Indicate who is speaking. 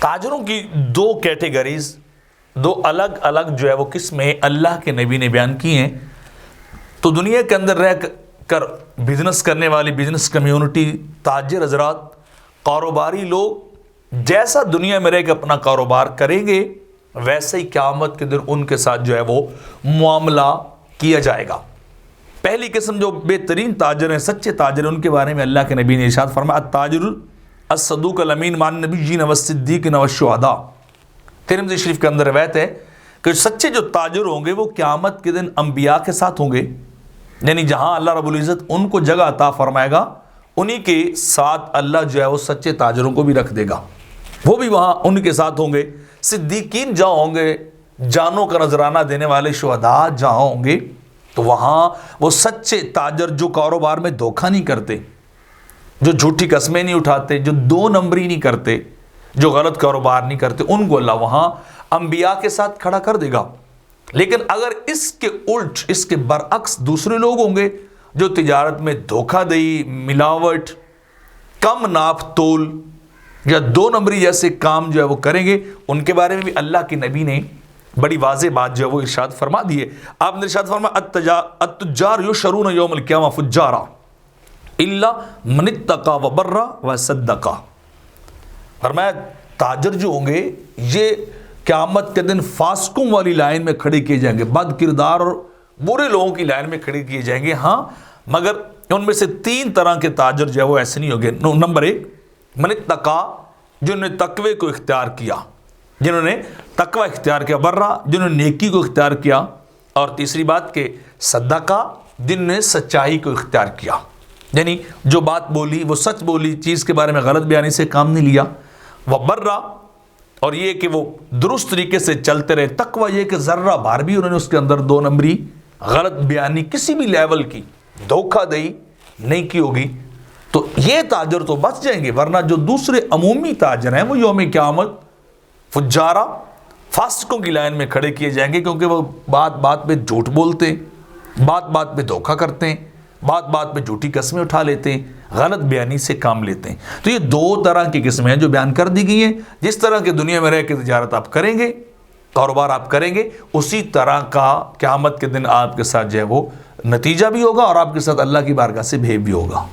Speaker 1: تاجروں کی دو کیٹیگریز، دو الگ الگ جو ہے وہ قسمیں اللہ کے نبی نے بیان کی ہیں. تو دنیا کے اندر رہ کر بزنس کرنے والی بزنس کمیونٹی، تاجر حضرات، کاروباری لوگ جیسا دنیا میں رہ کے اپنا کاروبار کریں گے ویسے ہی قیامت کے دن ان کے ساتھ جو ہے وہ معاملہ کیا جائے گا. پہلی قسم جو بہترین تاجر ہیں، سچے تاجر ہیں، ان کے بارے میں اللہ کے نبی نے ارشاد فرمایا التاجر الصدوق الامین مع النبیین والصدیقین والشہداء. ترمذی شریف کے اندر روایت ہے کہ سچے جو تاجر ہوں گے وہ قیامت کے دن انبیاء کے ساتھ ہوں گے، یعنی جہاں اللہ رب العزت ان کو جگہ عطا فرمائے گا انہی کے ساتھ اللہ جو ہے وہ سچے تاجروں کو بھی رکھ دے گا، وہ بھی وہاں ان کے ساتھ ہوں گے. صدیقین جہاں ہوں گے، جانوں کا نذرانہ دینے والے شہداء جہاں ہوں گے، تو وہاں وہ سچے تاجر جو کاروبار میں دھوکہ نہیں کرتے، جو جھوٹی قسمیں نہیں اٹھاتے، جو دو نمبری نہیں کرتے، جو غلط کاروبار نہیں کرتے، ان کو اللہ وہاں انبیاء کے ساتھ کھڑا کر دے گا. لیکن اگر اس کے الٹ، اس کے برعکس دوسرے لوگ ہوں گے جو تجارت میں دھوکہ دہی، ملاوٹ، کم ناپ تول یا دو نمبری جیسے کام جو ہے وہ کریں گے، ان کے بارے میں بھی اللہ کے نبی نے بڑی واضح بات جو ہے وہ ارشاد فرما دی ہے. آپ نے ارشاد فرمایا التجار یحشرون یوم القیامہ فجارا الا من اتقى وبر وصدق. فرمایا تاجر جو ہوں گے یہ قیامت کے دن فاسقوں والی لائن میں کھڑے کیے جائیں گے، بد کردار اور برے لوگوں کی لائن میں کھڑے کیے جائیں گے. ہاں مگر ان میں سے تین طرح کے تاجر جو ہے وہ ایسے نہیں ہوں گے. نمبر ایک من اتقى، جنہوں نے تقوی کو اختیار کیا، جنہوں نے تقوی اختیار کیا، برا جنہوں نے نیکی کو اختیار کیا، اور تیسری بات کہ صدقہ جنہوں نے سچائی کو اختیار کیا، یعنی جو بات بولی وہ سچ بولی، چیز کے بارے میں غلط بیانی سے کام نہیں لیا. وہ برا، اور یہ کہ وہ درست طریقے سے چلتے رہے. تقوی یہ کہ ذرہ بھر بھی انہوں نے اس کے اندر دو نمبری، غلط بیانی، کسی بھی لیول کی دھوکہ دہی نہیں کی ہوگی، تو یہ تاجر تو بچ جائیں گے. ورنہ جو دوسرے عمومی تاجر ہیں وہ یوم قیامت فجارہ، فاسقوں کی لائن میں کھڑے کیے جائیں گے، کیونکہ وہ بات بات پہ جھوٹ بولتے ہیں، بات بات پہ دھوکہ کرتے ہیں، بات بات پہ جھوٹی قسمیں اٹھا لیتے ہیں، غلط بیانی سے کام لیتے ہیں. تو یہ دو طرح کی قسمیں ہیں جو بیان کر دی گئی ہیں. جس طرح کے دنیا میں رہ کے تجارت آپ کریں گے، کاروبار آپ کریں گے، اسی طرح کا قیامت کے دن آپ کے ساتھ جو ہے وہ نتیجہ بھی ہوگا اور آپ کے ساتھ اللہ کی بارگاہ سے بھیج بھی ہوگا.